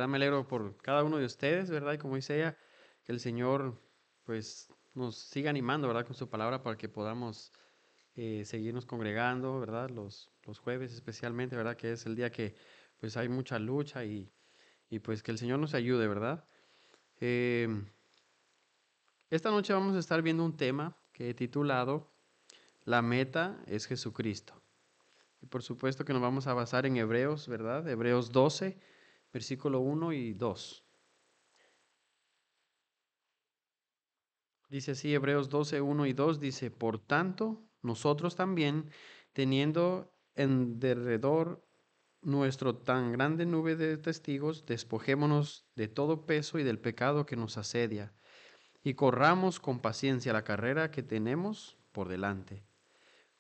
¿verdad? Me alegro por cada uno de ustedes, ¿verdad? Y como dice ella, que el Señor, pues, nos siga animando, ¿verdad? Con su palabra para que podamos seguirnos congregando, ¿verdad? Los jueves especialmente, ¿verdad? Que es el día que, pues, hay mucha lucha y pues, que el Señor nos ayude, ¿verdad? Eh, esta noche vamos a estar viendo un tema que he titulado La meta es Jesucristo. Y por supuesto que nos vamos a basar en Hebreos, ¿verdad? Hebreos 12, versículo 1 y 2. Dice así, Hebreos 12, 1 y 2 dice, por tanto, nosotros también, teniendo en derredor nuestro tan grande nube de testigos, despojémonos de todo peso y del pecado que nos asedia, y corramos con paciencia la carrera que tenemos por delante.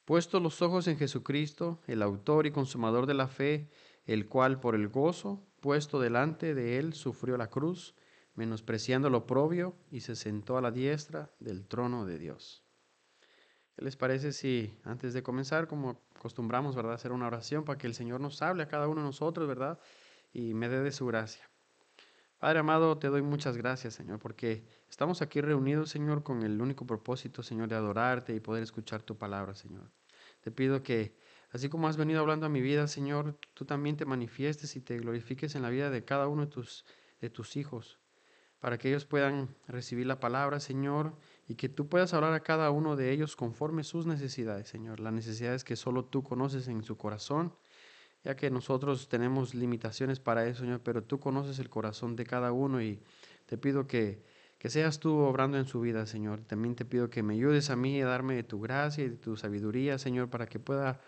Puesto los ojos en Jesucristo, el autor y consumador de la fe, el cual por el gozo puesto delante de él sufrió la cruz, menospreciando lo oprobio, y se sentó a la diestra del trono de Dios. ¿Qué les parece si antes de comenzar, como acostumbramos, ¿verdad?, hacer una oración para que el Señor nos hable a cada uno de nosotros, ¿verdad?, y me dé de su gracia. Padre amado, te doy muchas gracias, Señor, porque estamos aquí reunidos, Señor, con el único propósito, Señor, de adorarte y poder escuchar tu palabra, Señor. Te pido que, así como has venido hablando a mi vida, Señor, tú también te manifiestes y te glorifiques en la vida de cada uno de tus hijos, para que ellos puedan recibir la palabra, Señor, y que tú puedas hablar a cada uno de ellos conforme sus necesidades, Señor, las necesidades que solo tú conoces en su corazón, ya que nosotros tenemos limitaciones para eso, Señor, pero tú conoces el corazón de cada uno y te pido que seas tú obrando en su vida, Señor. También te pido que me ayudes a mí a darme de tu gracia y de tu sabiduría, Señor, para que pueda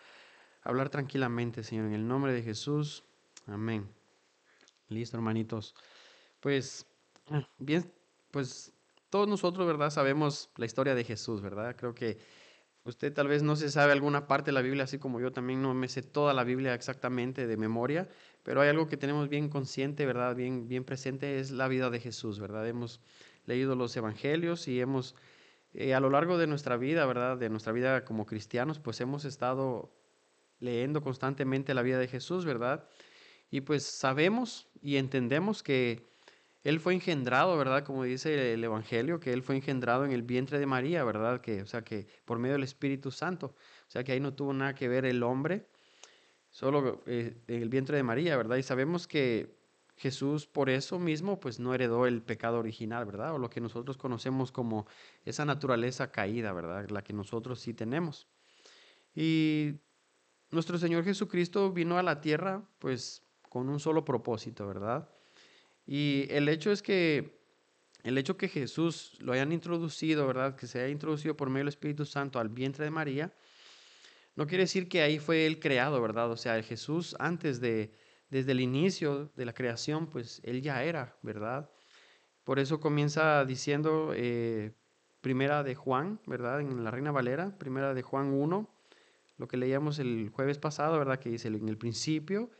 hablar tranquilamente, Señor, en el nombre de Jesús. Amén. Listo, hermanitos. Pues, bien, pues todos nosotros, ¿verdad? Sabemos la historia de Jesús, ¿verdad? Creo que usted tal vez no se sabe alguna parte de la Biblia, así como yo también no me sé toda la Biblia exactamente de memoria, pero hay algo que tenemos bien consciente, ¿verdad? Bien presente, es la vida de Jesús, ¿verdad? Hemos leído los evangelios y hemos, a lo largo de nuestra vida, ¿verdad? De nuestra vida como cristianos, pues hemos estado leyendo constantemente la vida de Jesús, ¿verdad? Y pues sabemos y entendemos que él fue engendrado, ¿verdad? Como dice el Evangelio, que él fue engendrado en el vientre de María, ¿verdad? Que, o sea, que por medio del Espíritu Santo. O sea, que ahí no tuvo nada que ver el hombre, solo en el vientre de María, ¿verdad? Y sabemos que Jesús por eso mismo, pues no heredó el pecado original, ¿verdad? O lo que nosotros conocemos como esa naturaleza caída, ¿verdad? La que nosotros sí tenemos. Y nuestro Señor Jesucristo vino a la tierra, pues con un solo propósito, ¿verdad? Y el hecho que Jesús lo hayan introducido, ¿verdad? Que se haya introducido por medio del Espíritu Santo al vientre de María, no quiere decir que ahí fue él creado, ¿verdad? O sea, Jesús desde el inicio de la creación, pues él ya era, ¿verdad? Por eso comienza diciendo primera de Juan, ¿verdad? En la Reina Valera, primera de Juan 1, lo que leíamos el jueves pasado, ¿verdad? Que dice, en el principio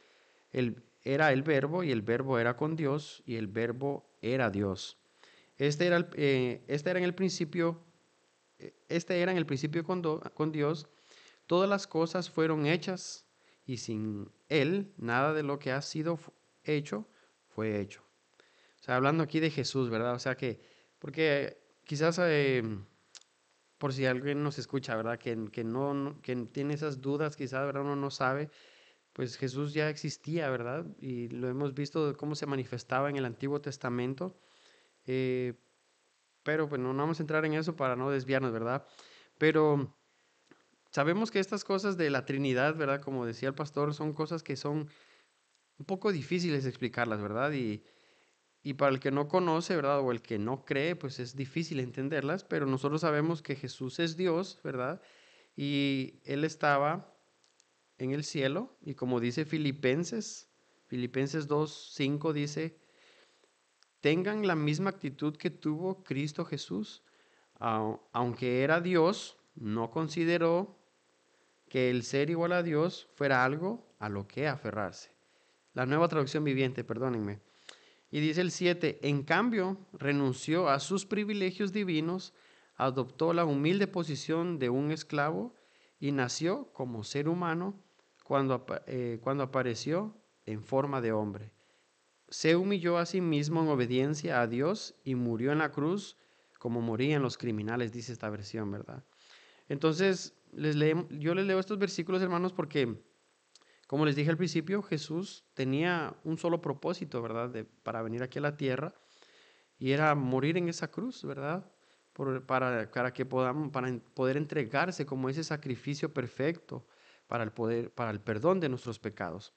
era el verbo y el verbo era con Dios y el verbo era Dios. Este era en el principio, este era en el principio con Dios. Todas las cosas fueron hechas y sin Él nada de lo que ha sido hecho fue hecho. O sea, hablando aquí de Jesús, ¿verdad? O sea que, porque quizás por si alguien nos escucha, ¿verdad? Que tiene esas dudas, quizás, ¿verdad? Uno no sabe, pues Jesús ya existía, ¿verdad? Y lo hemos visto de cómo se manifestaba en el Antiguo Testamento. Eh, pero bueno, no vamos a entrar en eso para no desviarnos, ¿verdad? Pero sabemos que estas cosas de la Trinidad, ¿verdad? Como decía el pastor, son cosas que son un poco difíciles de explicarlas, ¿verdad? Y para el que no conoce, ¿verdad? O el que no cree, pues es difícil entenderlas, pero nosotros sabemos que Jesús es Dios, ¿verdad? Y Él estaba en el cielo y como dice Filipenses 2:5 dice, tengan la misma actitud que tuvo Cristo Jesús, aunque era Dios, no consideró que el ser igual a Dios fuera algo a lo que aferrarse. La nueva traducción viviente, perdónenme. Y dice el 7, en cambio, renunció a sus privilegios divinos, adoptó la humilde posición de un esclavo y nació como ser humano cuando apareció en forma de hombre. se humilló a sí mismo en obediencia a Dios y murió en la cruz como morían los criminales, dice esta versión, ¿verdad? Entonces, yo les leo estos versículos, hermanos, porque, como les dije al principio, Jesús tenía un solo propósito, ¿verdad? Para venir aquí a la tierra, y era morir en esa cruz, ¿verdad? Para que podamos, para poder entregarse como ese sacrificio perfecto para el perdón de nuestros pecados.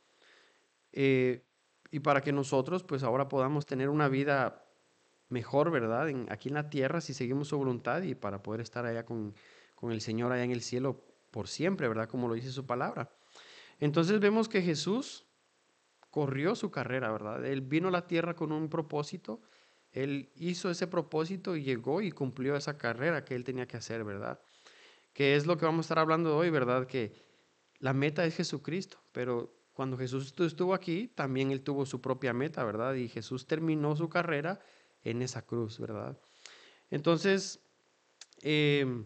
Eh, y para que nosotros, pues ahora podamos tener una vida mejor, ¿verdad? Aquí en la tierra, si seguimos su voluntad y para poder estar allá con el Señor allá en el cielo por siempre, ¿verdad? Como lo dice su palabra. Entonces vemos que Jesús corrió su carrera, ¿verdad? Él vino a la tierra con un propósito, él hizo ese propósito y llegó y cumplió esa carrera que él tenía que hacer, ¿verdad? Que es lo que vamos a estar hablando hoy, ¿verdad? Que la meta es Jesucristo, pero cuando Jesús estuvo aquí, también él tuvo su propia meta, ¿verdad? Y Jesús terminó su carrera en esa cruz, ¿verdad? Entonces, eh,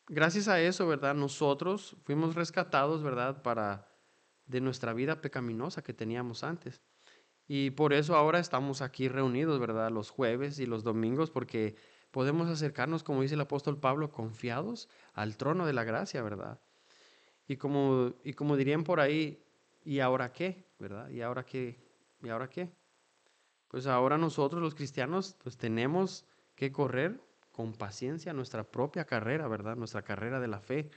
gracias a eso, ¿verdad? Nosotros fuimos rescatados, ¿verdad? De nuestra vida pecaminosa que teníamos antes. Y por eso ahora estamos aquí reunidos, ¿verdad? Los jueves y los domingos, porque podemos acercarnos, como dice el apóstol Pablo, confiados al trono de la gracia, ¿verdad? Y como dirían por ahí, ¿y ahora qué? ¿Verdad? ¿Y ahora qué? ¿Y ahora qué? Pues ahora nosotros los cristianos pues tenemos que correr con paciencia nuestra propia carrera, ¿verdad? Nuestra carrera de la fe.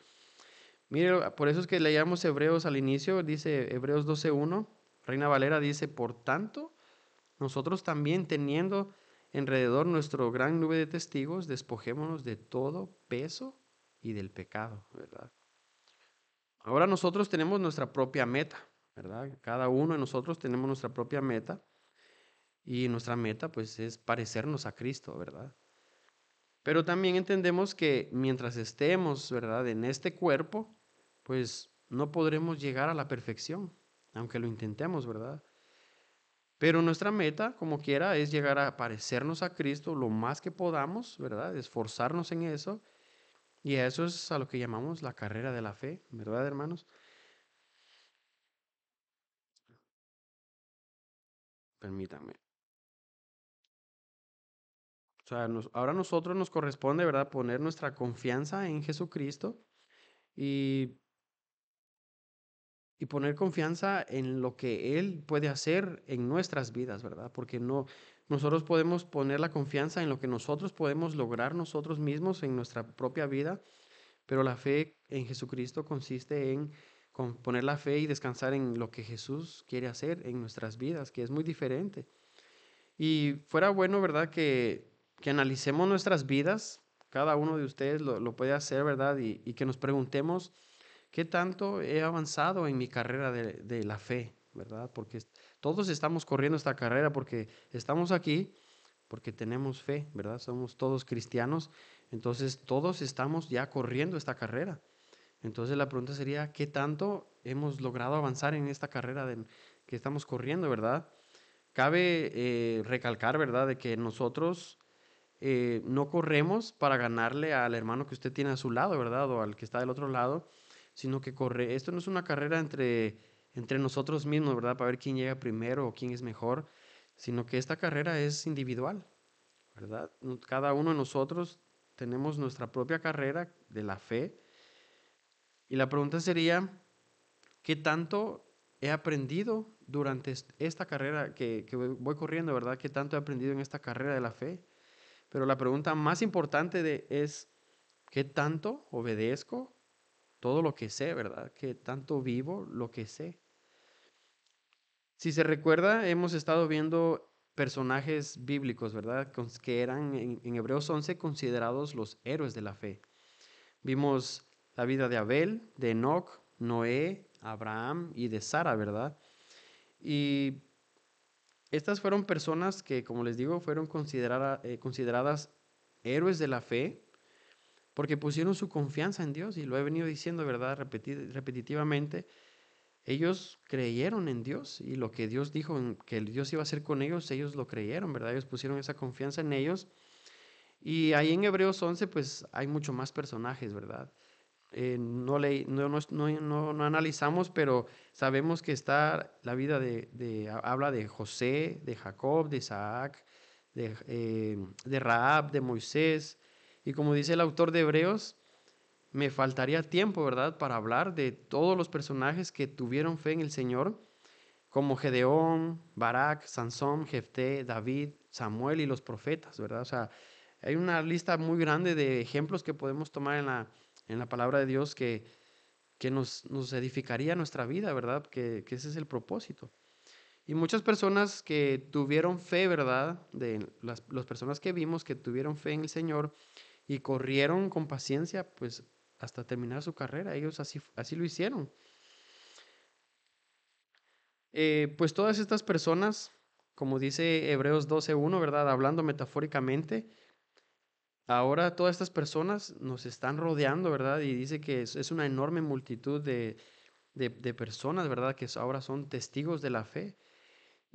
Mire, por eso es que leíamos Hebreos al inicio, dice Hebreos 12:1, Reina Valera dice, por tanto, nosotros también teniendo alrededor nuestro gran nube de testigos, despojémonos de todo peso y del pecado, ¿verdad? Ahora nosotros tenemos nuestra propia meta, ¿verdad? Cada uno de nosotros tenemos nuestra propia meta y nuestra meta pues es parecernos a Cristo, ¿verdad? Pero también entendemos que mientras estemos, ¿verdad? En este cuerpo, pues no podremos llegar a la perfección, aunque lo intentemos, ¿verdad? Pero nuestra meta, como quiera, es llegar a parecernos a Cristo lo más que podamos, ¿verdad? Esforzarnos en eso. Y a eso es a lo que llamamos la carrera de la fe, ¿verdad, hermanos? Permítanme. O sea, ahora a nosotros nos corresponde, ¿verdad?, poner nuestra confianza en Jesucristo y, y poner confianza en lo que Él puede hacer en nuestras vidas, ¿verdad? Porque no, nosotros podemos poner la confianza en lo que nosotros podemos lograr nosotros mismos en nuestra propia vida, pero la fe en Jesucristo consiste en poner la fe y descansar en lo que Jesús quiere hacer en nuestras vidas, que es muy diferente. Y fuera bueno, ¿verdad? Que analicemos nuestras vidas, cada uno de ustedes lo puede hacer, ¿verdad? Y que nos preguntemos qué tanto he avanzado en mi carrera de la fe, ¿verdad? Porque todos estamos corriendo esta carrera porque estamos aquí, porque tenemos fe, ¿verdad? Somos todos cristianos, entonces todos estamos ya corriendo esta carrera. Entonces la pregunta sería, ¿qué tanto hemos logrado avanzar en esta carrera que estamos corriendo, ¿verdad? Cabe recalcar, ¿verdad?, de que nosotros no corremos para ganarle al hermano que usted tiene a su lado, ¿verdad?, o al que está del otro lado, sino que esto no es una carrera entre nosotros mismos, ¿verdad?, para ver quién llega primero o quién es mejor, sino que esta carrera es individual, ¿verdad? Cada uno de nosotros tenemos nuestra propia carrera de la fe y la pregunta sería, ¿qué tanto he aprendido durante esta carrera que voy corriendo, verdad? ¿Qué tanto he aprendido en esta carrera de la fe? Pero la pregunta más importante es, ¿qué tanto obedezco todo lo que sé, verdad? ¿Qué tanto vivo lo que sé? Si se recuerda, hemos estado viendo personajes bíblicos, ¿verdad? Que eran en Hebreos 11 considerados los héroes de la fe. Vimos la vida de Abel, de Enoc, Noé, Abraham y de Sara, ¿verdad? Y estas fueron personas que, como les digo, fueron consideradas héroes de la fe porque pusieron su confianza en Dios y lo he venido diciendo, ¿verdad? Repetitivamente. Ellos creyeron en Dios y lo que Dios dijo que Dios iba a hacer con ellos lo creyeron, ¿verdad? Ellos pusieron esa confianza en ellos. Y ahí en Hebreos 11, pues hay mucho más personajes, ¿verdad? no analizamos, pero sabemos que está la vida habla de José, de Jacob, de Isaac, de Rahab, de Moisés. Y como dice el autor de Hebreos, me faltaría tiempo, ¿verdad?, para hablar de todos los personajes que tuvieron fe en el Señor, como Gedeón, Barak, Sansón, Jefté, David, Samuel y los profetas, ¿verdad? O sea, hay una lista muy grande de ejemplos que podemos tomar en la palabra de Dios que nos edificaría nuestra vida, ¿verdad? Que ese es el propósito. Y muchas personas que tuvieron fe, ¿verdad? De las personas que vimos que tuvieron fe en el Señor y corrieron con paciencia, pues hasta terminar su carrera. Ellos así lo hicieron. Pues todas estas personas, como dice Hebreos 12:1, ¿verdad? Hablando metafóricamente, ahora todas estas personas nos están rodeando, ¿verdad? Y dice que es una enorme multitud de personas, ¿verdad? Que ahora son testigos de la fe.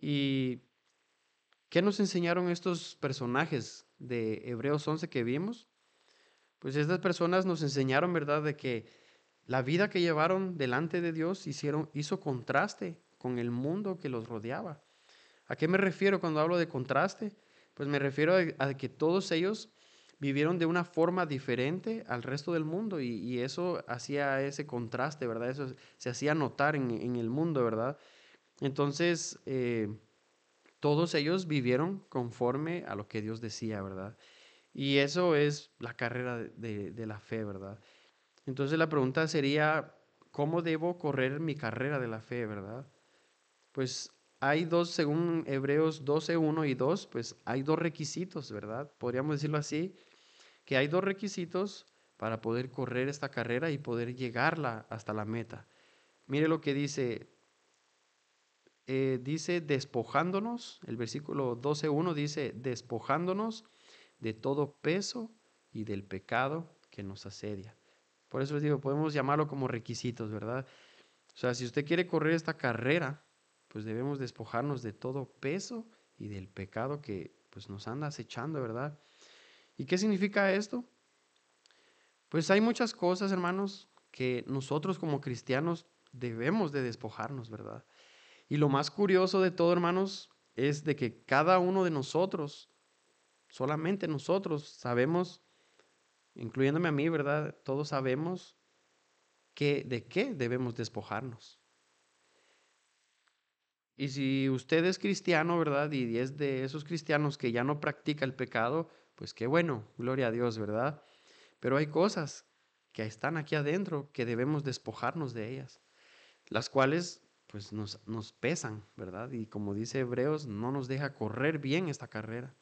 ¿Y qué nos enseñaron estos personajes de Hebreos 11 que vimos? Pues estas personas nos enseñaron, ¿verdad? De que la vida que llevaron delante de Dios hizo contraste con el mundo que los rodeaba. ¿A qué me refiero cuando hablo de contraste? Pues me refiero a que todos ellos vivieron de una forma diferente al resto del mundo y eso hacía ese contraste, ¿verdad? Eso se hacía notar en el mundo, ¿verdad? Entonces, todos ellos vivieron conforme a lo que Dios decía, ¿verdad? Y eso es la carrera de la fe, ¿verdad? Entonces la pregunta sería, ¿cómo debo correr mi carrera de la fe, verdad? Pues hay dos, según Hebreos 12:1 y 2, pues hay dos requisitos, ¿verdad? Podríamos decirlo así, que hay dos requisitos para poder correr esta carrera y poder llegarla hasta la meta. Mire lo que dice despojándonos, el versículo 12:1 dice despojándonos de todo peso y del pecado que nos asedia. Por eso les digo, podemos llamarlo como requisitos, ¿verdad? O sea, si usted quiere correr esta carrera, pues debemos despojarnos de todo peso y del pecado que pues nos anda acechando, ¿verdad? ¿Y qué significa esto? Pues hay muchas cosas, hermanos, que nosotros como cristianos debemos de despojarnos, ¿verdad? Y lo más curioso de todo, hermanos, es de que cada uno de nosotros, solamente nosotros sabemos, incluyéndome a mí, ¿verdad? Todos sabemos de qué debemos despojarnos. Y si usted es cristiano, ¿verdad? Y es de esos cristianos que ya no practica el pecado, pues qué bueno, gloria a Dios, ¿verdad? Pero hay cosas que están aquí adentro que debemos despojarnos de ellas, las cuales pues nos pesan, ¿verdad? Y como dice Hebreos, no nos deja correr bien esta carrera.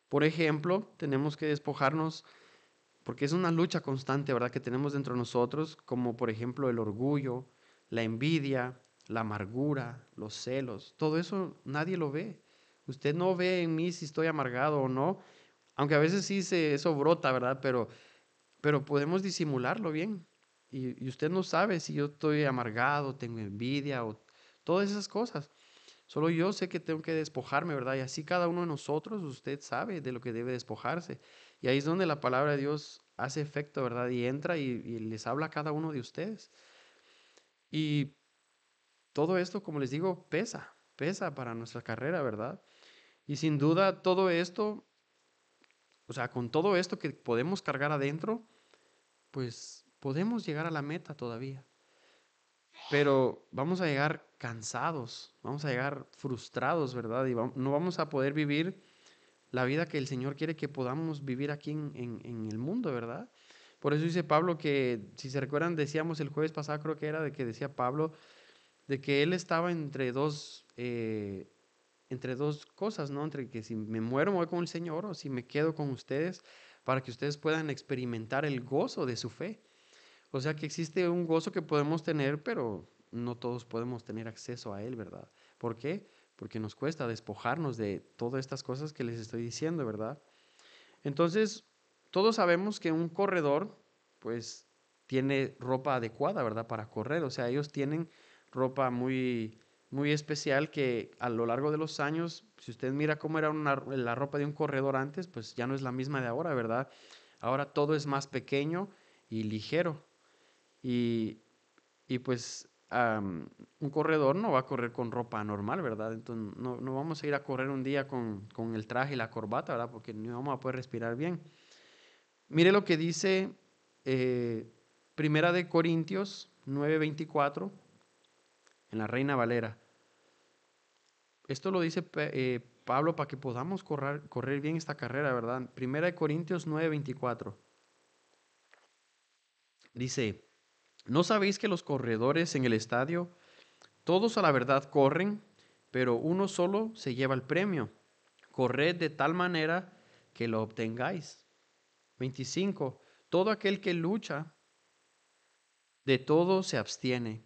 Por ejemplo, tenemos que despojarnos, porque es una lucha constante, ¿verdad? Que tenemos dentro de nosotros, como por ejemplo el orgullo, la envidia, la amargura, los celos. Todo eso nadie lo ve. Usted no ve en mí si estoy amargado o no, aunque a veces sí eso brota, ¿verdad? Pero podemos disimularlo bien. Y usted no sabe si yo estoy amargado, tengo envidia o todas esas cosas. Solo yo sé que tengo que despojarme, ¿verdad? Y así cada uno de nosotros, usted sabe de lo que debe despojarse. Y ahí es donde la palabra de Dios hace efecto, ¿verdad? Y entra y les habla a cada uno de ustedes. Y todo esto, como les digo, pesa para nuestra carrera, ¿verdad? Y sin duda todo esto, o sea, con todo esto que podemos cargar adentro, pues podemos llegar a la meta todavía. Pero vamos a llegar cansados, vamos a llegar frustrados, ¿verdad? Y no vamos a poder vivir la vida que el Señor quiere que podamos vivir aquí en el mundo, ¿verdad? Por eso dice Pablo que, si se recuerdan, decíamos el jueves pasado, creo que era, de que decía Pablo, de que él estaba entre dos cosas, ¿no? Entre que si me muero, me voy con el Señor, o si me quedo con ustedes, para que ustedes puedan experimentar el gozo de su fe. O sea que existe un gozo que podemos tener, pero no todos podemos tener acceso a él, ¿verdad? ¿Por qué? Porque nos cuesta despojarnos de todas estas cosas que les estoy diciendo, ¿verdad? Entonces, todos sabemos que un corredor, pues, tiene ropa adecuada, ¿verdad? Para correr. O sea, ellos tienen ropa muy especial que a lo largo de los años, si usted mira cómo era la ropa de un corredor antes, pues ya no es la misma de ahora, ¿verdad? Ahora todo es más pequeño y ligero. Y, y pues un corredor no va a correr con ropa normal, ¿verdad? Entonces no vamos a ir a correr un día con el traje y la corbata, ¿verdad? Porque no vamos a poder respirar bien. Mire lo que dice eh, Primera de Corintios 9:24 en la Reina Valera. Esto lo dice Pablo para que podamos correr bien esta carrera, ¿verdad? Primera de Corintios 9:24. Dice, ¿no sabéis que los corredores en el estadio, todos a la verdad corren, pero uno solo se lleva el premio? Corred de tal manera que lo obtengáis. 25. Todo aquel que lucha, de todo se abstiene.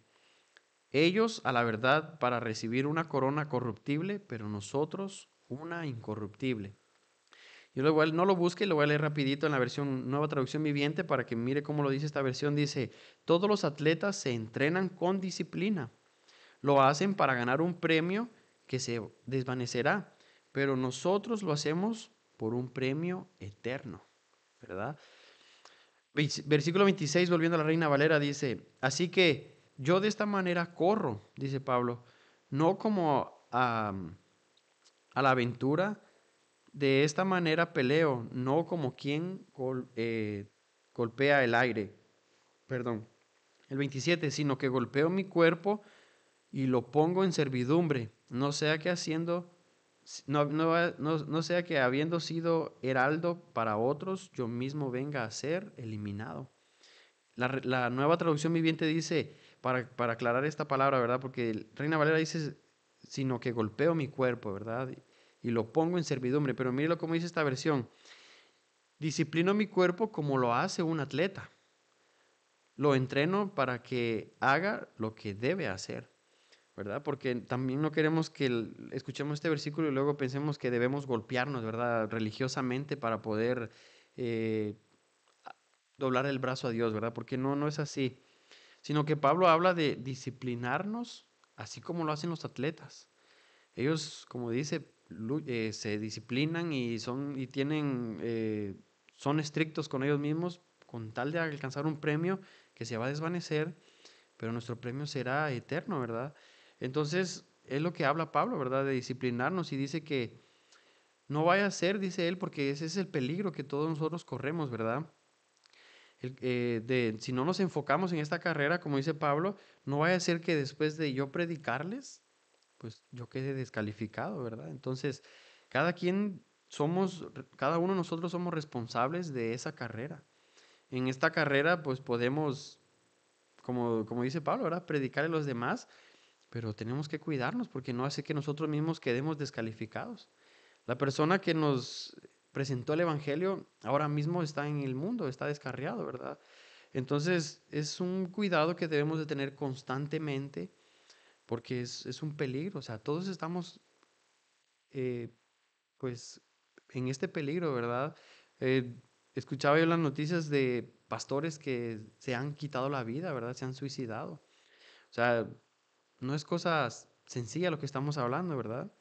Ellos a la verdad para recibir una corona corruptible, pero nosotros una incorruptible. Yo luego no lo busque, lo voy a leer rapidito en la versión Nueva Traducción Viviente para que mire cómo lo dice esta versión. Dice, todos los atletas se entrenan con disciplina. Lo hacen para ganar un premio que se desvanecerá, pero nosotros lo hacemos por un premio eterno, ¿verdad? Versículo 26, volviendo a la Reina Valera, dice, así que yo de esta manera corro, dice Pablo, no como a la aventura, de esta manera peleo, no como quien golpea el aire, perdón, el 27, sino que golpeo mi cuerpo y lo pongo en servidumbre, no sea que haciendo, no sea que habiendo sido heraldo para otros, yo mismo venga a ser eliminado. La nueva traducción viviente dice, para aclarar esta palabra, ¿verdad? Porque Reina Valera dice, sino que golpeo mi cuerpo, ¿verdad? Y lo pongo en servidumbre. Pero mírelo cómo dice esta versión. Disciplino mi cuerpo como lo hace un atleta. Lo entreno para que haga lo que debe hacer, ¿verdad? Porque también no queremos que escuchemos este versículo y luego pensemos que debemos golpearnos, ¿verdad? Religiosamente para poder eh, doblar el brazo a Dios, ¿verdad? Porque no es así. Sino que Pablo habla de disciplinarnos así como lo hacen los atletas. Ellos, como dice, se disciplinan y tienen, son estrictos con ellos mismos con tal de alcanzar un premio que se va a desvanecer, pero nuestro premio será eterno, ¿verdad? Entonces, es lo que habla Pablo, ¿verdad? De disciplinarnos y dice que no vaya a ser, dice él, porque ese es el peligro que todos nosotros corremos, ¿verdad? Si no nos enfocamos en esta carrera, como dice Pablo, no vaya a ser que después de yo predicarles, pues yo quede descalificado, ¿verdad? Entonces, cada quien cada uno de nosotros somos responsables de esa carrera. En esta carrera, pues podemos, como dice Pablo, ¿verdad? Predicar a los demás, pero tenemos que cuidarnos porque no hace que nosotros mismos quedemos descalificados. La persona que nos presentó el Evangelio ahora mismo está en el mundo, está descarriado, ¿verdad? Entonces es un cuidado que debemos de tener constantemente porque es un peligro, o sea, todos estamos eh, pues en este peligro, ¿verdad? Eh, Escuchaba yo las noticias de pastores que se han quitado la vida, ¿verdad? Se han suicidado. O sea, no es cosa sencilla lo que estamos hablando, ¿verdad?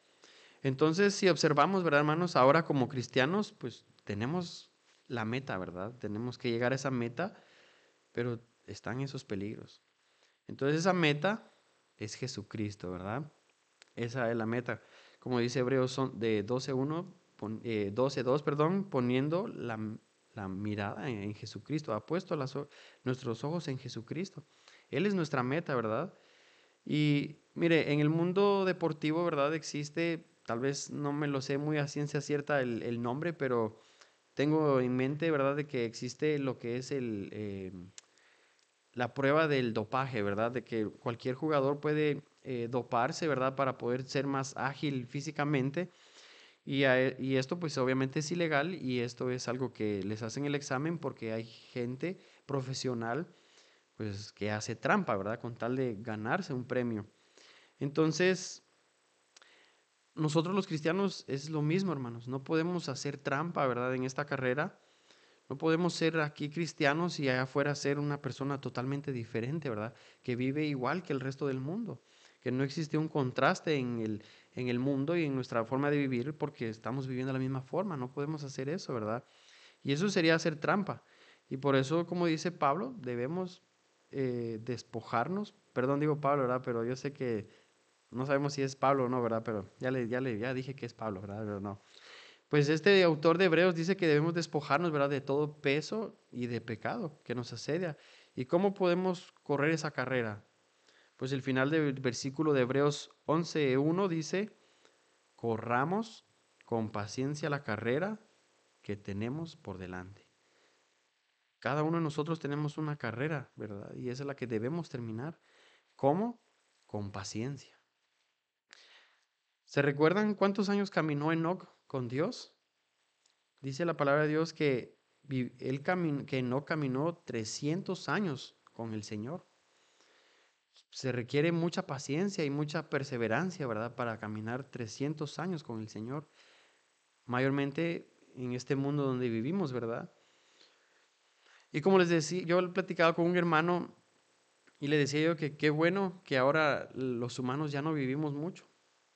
Entonces, si observamos, ¿verdad, hermanos? Ahora como cristianos, pues tenemos la meta, ¿verdad? Tenemos que llegar a esa meta, pero están esos peligros. Entonces, esa meta es Jesucristo, ¿verdad? Esa es la meta. Como dice Hebreos son de 12:1, 12:2, perdón, poniendo la mirada en Jesucristo, ha puesto nuestros ojos en Jesucristo. Él es nuestra meta, ¿verdad? Y mire, en el mundo deportivo, ¿verdad? Existe, tal vez no me lo sé muy a ciencia cierta el nombre, pero tengo en mente, ¿verdad? De que existe lo que es la prueba del dopaje, ¿verdad? De que cualquier jugador puede doparse, ¿verdad? Para poder ser más ágil físicamente. Y esto pues obviamente es ilegal y esto es algo que les hacen el examen porque hay gente profesional pues que hace trampa, ¿verdad? Con tal de ganarse un premio. Entonces, nosotros los cristianos es lo mismo, hermanos. No podemos hacer trampa, ¿verdad? En esta carrera. No podemos ser aquí cristianos y allá afuera ser una persona totalmente diferente, ¿verdad? Que vive igual que el resto del mundo. Que no existe un contraste en el mundo y en nuestra forma de vivir porque estamos viviendo de la misma forma. No podemos hacer eso, ¿verdad? Y eso sería hacer trampa. Y por eso, como dice Pablo, debemos despojarnos. Perdón, digo Pablo, ¿verdad? Pero yo sé que no sabemos si es Pablo o no, ¿verdad? Pero ya dije que es Pablo, ¿verdad? Pero no. Pues este autor de Hebreos dice que debemos despojarnos, ¿verdad? De todo peso y de pecado que nos asedia. ¿Y cómo podemos correr esa carrera? Pues el final del versículo de Hebreos 11:1 dice, corramos con paciencia la carrera que tenemos por delante. Cada uno de nosotros tenemos una carrera, ¿verdad? Y esa es la que debemos terminar. ¿Cómo? Con paciencia. ¿Se recuerdan cuántos años caminó Enoc con Dios? Dice la palabra de Dios que que Enoc caminó 300 años con el Señor. Se requiere mucha paciencia y mucha perseverancia, ¿verdad? Para caminar 300 años con el Señor. Mayormente en este mundo donde vivimos, ¿verdad? Y como les decía, yo he platicado con un hermano y le decía yo que qué bueno que ahora los humanos ya no vivimos mucho.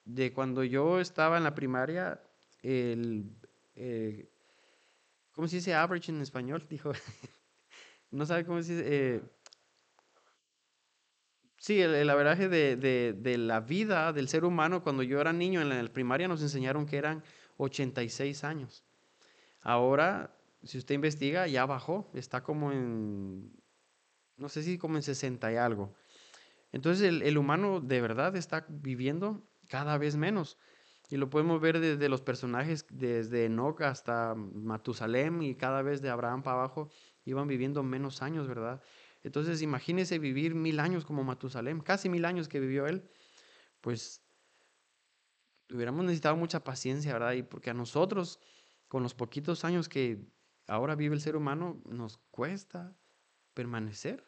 De cuando yo estaba en la primaria, el, eh, ¿cómo se dice average en español? Dijo, no sabe cómo se dice. Sí, el averaje de la vida del ser humano, cuando yo era niño en la primaria nos enseñaron que eran 86 años. Ahora, si usted investiga, ya bajó, está como en, no sé si como en 60 y algo. Entonces el humano de verdad está viviendo cada vez menos. Y lo podemos ver desde los personajes, desde Enoch hasta Matusalem y cada vez de Abraham para abajo, iban viviendo menos años, ¿verdad? Entonces imagínese vivir 1000 años como Matusalem, casi 1000 años que vivió él, pues hubiéramos necesitado mucha paciencia, ¿verdad? Y porque a nosotros, con los poquitos años que ahora vive el ser humano, nos cuesta permanecer.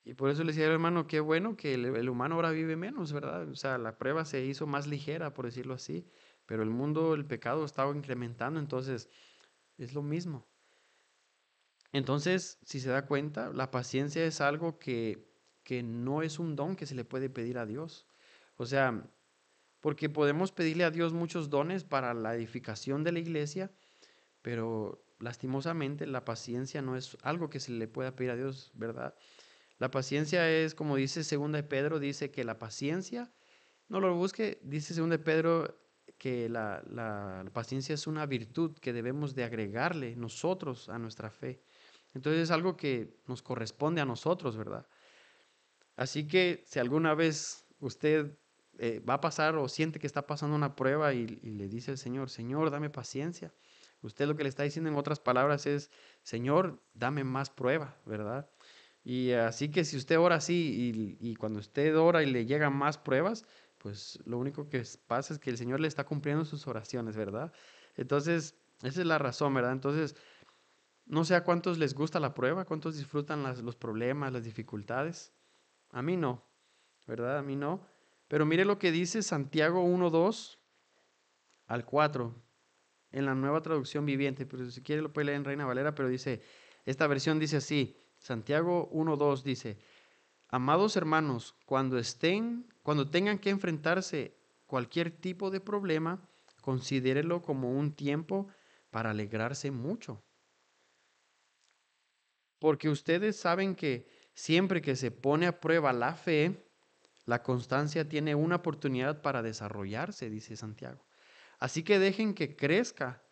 Y por eso le decía al hermano, qué bueno que el humano ahora vive menos, ¿verdad? O sea, la prueba se hizo más ligera, por decirlo así, pero el mundo, el pecado estaba incrementando, entonces es lo mismo. Entonces, si se da cuenta, la paciencia es algo que no es un don que se le puede pedir a Dios. O sea, porque podemos pedirle a Dios muchos dones para la edificación de la iglesia, pero lastimosamente la paciencia no es algo que se le pueda pedir a Dios, ¿verdad? La paciencia es, como dice segunda de Pedro, dice que la paciencia, no lo busque, dice segunda de Pedro que la paciencia es una virtud que debemos de agregarle nosotros a nuestra fe. Entonces es algo que nos corresponde a nosotros, ¿verdad? Así que si alguna vez usted va a pasar o siente que está pasando una prueba y le dice al Señor, Señor, dame paciencia. Usted lo que le está diciendo en otras palabras es, Señor, dame más prueba, ¿verdad? Y así que si usted ora así y cuando usted ora y le llegan más pruebas, pues lo único que pasa es que el Señor le está cumpliendo sus oraciones, ¿verdad? Entonces, esa es la razón, ¿verdad? Entonces, no sé a cuántos les gusta la prueba, cuántos disfrutan los problemas, las dificultades. A mí no, ¿verdad? A mí no. Pero mire lo que dice Santiago 1:2 al 4 en la nueva traducción viviente, pero si quiere lo puede leer en Reina Valera, pero dice, esta versión dice así, Santiago 1:2 dice, amados hermanos, cuando tengan que enfrentarse cualquier tipo de problema, considérelo como un tiempo para alegrarse mucho. Porque ustedes saben que siempre que se pone a prueba la fe, la constancia tiene una oportunidad para desarrollarse, dice Santiago. Así que dejen que crezca,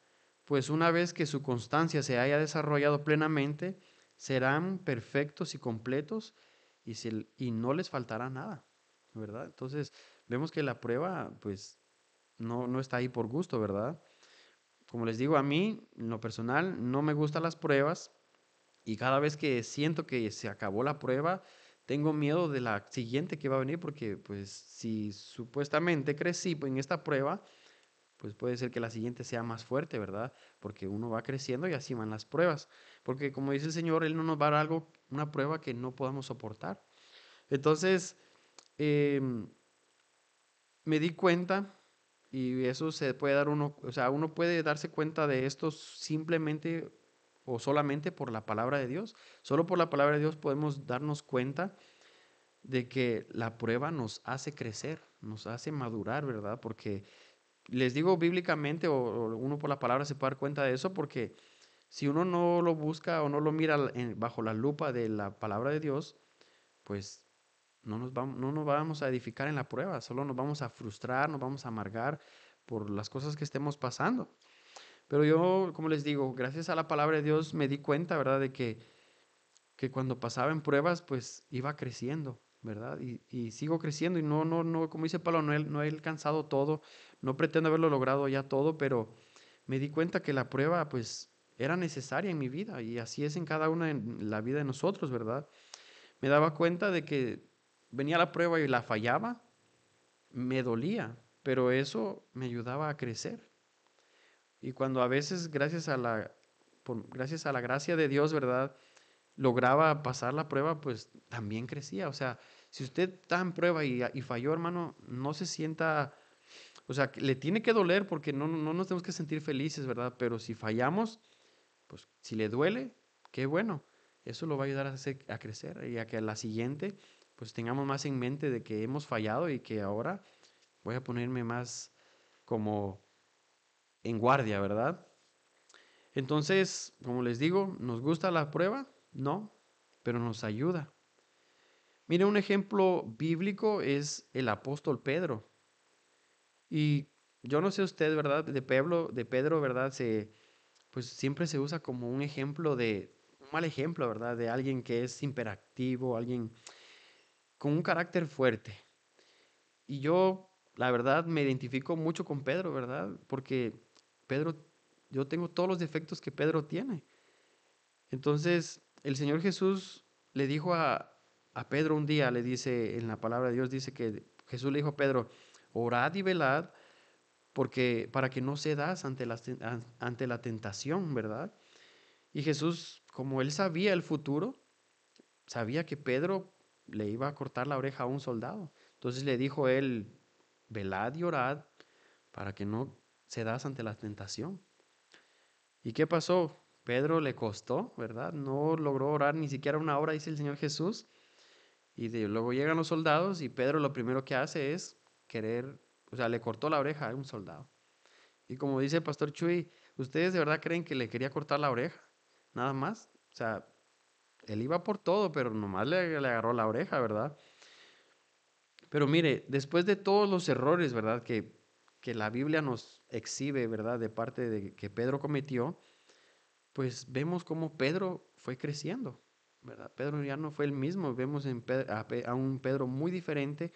pues una vez que su constancia se haya desarrollado plenamente, serán perfectos y completos y no les faltará nada, ¿verdad? Entonces, vemos que la prueba, pues, no está ahí por gusto, ¿verdad? Como les digo, a mí, en lo personal, no me gustan las pruebas y cada vez que siento que se acabó la prueba, tengo miedo de la siguiente que va a venir porque, pues, si supuestamente crecí en esta prueba, pues puede ser que la siguiente sea más fuerte, ¿verdad? Porque uno va creciendo y así van las pruebas. Porque como dice el Señor, Él no nos va a dar algo, una prueba que no podamos soportar. Entonces, em, me di cuenta, y eso se puede dar uno, o sea, uno puede darse cuenta de esto simplemente o solamente por la palabra de Dios. Solo por la palabra de Dios podemos darnos cuenta de que la prueba nos hace crecer, nos hace madurar, ¿verdad? Porque les digo bíblicamente o uno por la palabra se puede dar cuenta de eso porque si uno no lo busca o no lo mira bajo la lupa de la palabra de Dios, pues no nos vamos a edificar en la prueba, solo nos vamos a frustrar, nos vamos a amargar por las cosas que estemos pasando. Pero yo, como les digo, gracias a la palabra de Dios me di cuenta, ¿verdad? De que cuando pasaba en pruebas, pues iba creciendo, ¿verdad? Y sigo creciendo y no, como dice Pablo, no he alcanzado todo, no pretendo haberlo logrado ya todo, pero me di cuenta que la prueba, pues, era necesaria en mi vida y así es en cada una en la vida de nosotros, ¿verdad? Me daba cuenta de que venía la prueba y la fallaba, me dolía, pero eso me ayudaba a crecer. Y cuando a veces, gracias a la gracia de Dios, ¿verdad? Lograba pasar la prueba, pues también crecía. O sea, si usted está en prueba y falló, hermano, no se sienta, o sea, le tiene que doler porque no nos tenemos que sentir felices, ¿verdad? Pero si fallamos, pues si le duele, qué bueno. Eso lo va a ayudar a crecer y a que a la siguiente, pues tengamos más en mente de que hemos fallado y que ahora voy a ponerme más como en guardia, ¿verdad? Entonces, como les digo, ¿nos gusta la prueba? No, pero nos ayuda. Mire, un ejemplo bíblico es el apóstol Pedro. Y yo no sé usted, ¿verdad? De Pedro, ¿verdad? Pues siempre se usa como un ejemplo un mal ejemplo, ¿verdad? De alguien que es hiperactivo, alguien con un carácter fuerte. Y yo, la verdad, me identifico mucho con Pedro, ¿verdad? Porque Pedro, yo tengo todos los defectos que Pedro tiene. Entonces, el Señor Jesús le dijo a Pedro un día, le dice en la palabra de Dios, dice que Jesús le dijo a Pedro, orad y velad porque para que no cedas ante la tentación, ¿verdad? Y Jesús, como él sabía el futuro, sabía que Pedro le iba a cortar la oreja a un soldado. Entonces le dijo él, velad y orad para que no cedas ante la tentación. ¿Y qué pasó? Pedro le costó, ¿verdad? No logró orar ni siquiera una hora, dice el Señor Jesús. Y luego llegan los soldados y Pedro lo primero que hace es querer, o sea, le cortó la oreja a un soldado. Y como dice el pastor Chuy, ¿ustedes de verdad creen que le quería cortar la oreja? Nada más. O sea, él iba por todo, pero nomás le agarró la oreja, ¿verdad? Pero mire, después de todos los errores, ¿verdad? Que la Biblia nos exhibe, ¿verdad? De parte de que Pedro cometió, pues vemos cómo Pedro fue creciendo, ¿verdad? Pedro ya no fue el mismo, vemos a un Pedro muy diferente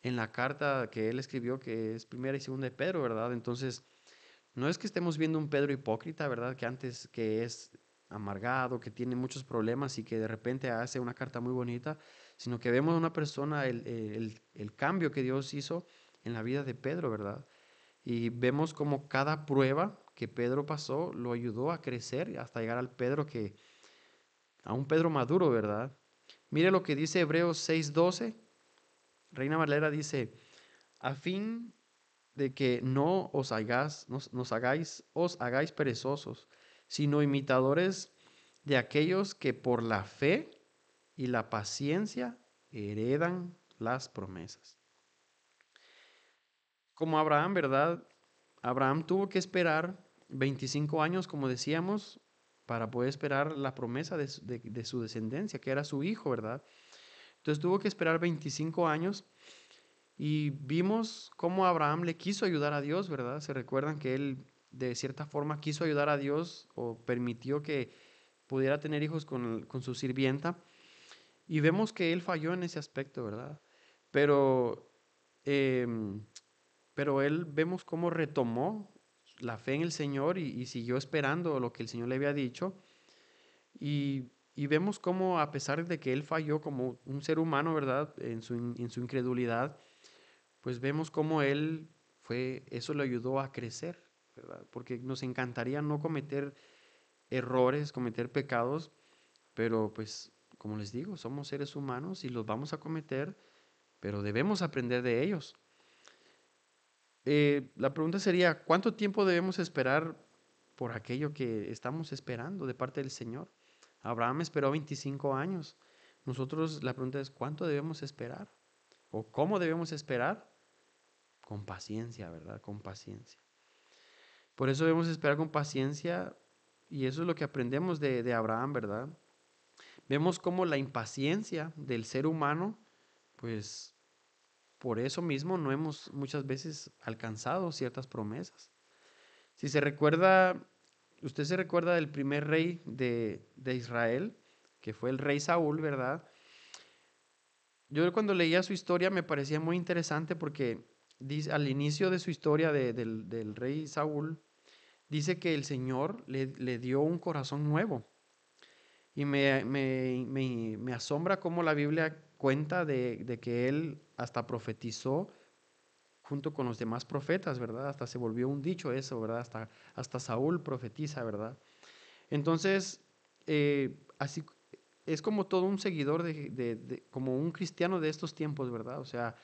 en la carta que él escribió, que es primera y segunda de Pedro, ¿verdad? Entonces, no es que estemos viendo un Pedro hipócrita, ¿verdad? Que antes que es amargado, que tiene muchos problemas y que de repente hace una carta muy bonita, sino que vemos a una persona, el cambio que Dios hizo en la vida de Pedro, ¿verdad? Y vemos como cada prueba que Pedro pasó lo ayudó a crecer hasta llegar a un Pedro maduro, ¿verdad? Mire lo que dice Hebreos 6:12. Reina Valera dice, a fin de que no os hagáis perezosos, sino imitadores de aquellos que por la fe y la paciencia heredan las promesas. Como Abraham, ¿verdad? Abraham tuvo que esperar 25 años, como decíamos, para poder esperar la promesa de su descendencia, que era su hijo, ¿verdad? Entonces tuvo que esperar 25 años y vimos cómo Abraham le quiso ayudar a Dios, ¿verdad? Se recuerdan que él de cierta forma quiso ayudar a Dios o permitió que pudiera tener hijos con su sirvienta. Y vemos que él falló en ese aspecto, ¿verdad? Pero, em, pero él vemos cómo retomó la fe en el Señor y siguió esperando lo que el Señor le había dicho. Y vemos cómo a pesar de que él falló como un ser humano, ¿verdad? En su incredulidad, pues vemos cómo él eso le ayudó a crecer, ¿verdad? Porque nos encantaría no cometer errores, cometer pecados, pero pues, como les digo, somos seres humanos y los vamos a cometer, pero debemos aprender de ellos. La pregunta sería, ¿cuánto tiempo debemos esperar por aquello que estamos esperando de parte del Señor? Abraham esperó 25 años. Nosotros, la pregunta es, ¿cuánto debemos esperar? ¿O cómo debemos esperar? Con paciencia, ¿verdad? Con paciencia. Por eso debemos esperar con paciencia y eso es lo que aprendemos de Abraham, ¿verdad? Vemos cómo la impaciencia del ser humano, pues por eso mismo no hemos muchas veces alcanzado ciertas promesas. Si se recuerda, usted se recuerda del primer rey de Israel, que fue el rey Saúl, ¿verdad? Yo cuando leía su historia me parecía muy interesante porque dice, al inicio de su historia del rey Saúl, dice que el Señor le dio un corazón nuevo. Y me asombra cómo la Biblia cuenta de que él hasta profetizó junto con los demás profetas, ¿verdad? Hasta se volvió un dicho eso, ¿verdad? Hasta Saúl profetiza, ¿verdad? Entonces, así es como todo un seguidor como un cristiano de estos tiempos, ¿verdad? O sea,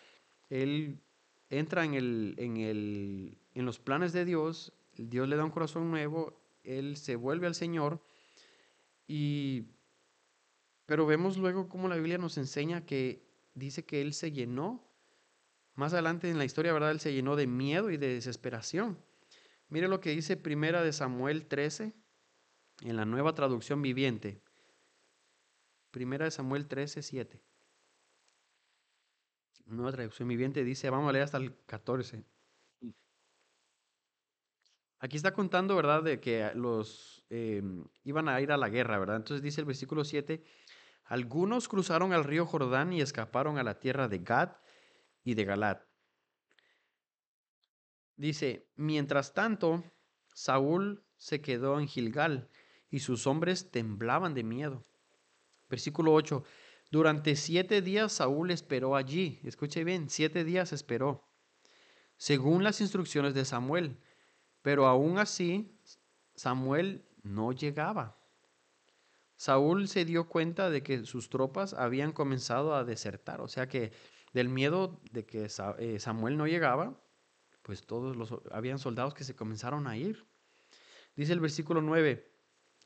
él entra en los planes de Dios, Dios le da un corazón nuevo, él se vuelve al Señor, y, pero vemos luego cómo la Biblia nos enseña que dice que él se llenó, más adelante en la historia, ¿verdad? Él se llenó de miedo y de desesperación. Mire lo que dice Primera de Samuel 13 en la Nueva Traducción Viviente. Primera de Samuel 13, 7. Nueva Traducción Viviente dice, vamos a leer hasta el 14. Aquí está contando, ¿verdad?, de que los iban a ir a la guerra, ¿verdad? Entonces dice el versículo 7, algunos cruzaron al río Jordán y escaparon a la tierra de Gad y de Galad. Dice, mientras tanto, Saúl se quedó en Gilgal y sus hombres temblaban de miedo. Versículo 8, durante 7 días Saúl esperó allí. Escuche bien, 7 días esperó, según las instrucciones de Samuel. Pero aún así, Samuel no llegaba. Saúl se dio cuenta de que sus tropas habían comenzado a desertar, o sea que del miedo de que Samuel no llegaba, pues habían soldados que se comenzaron a ir. Dice el versículo 9,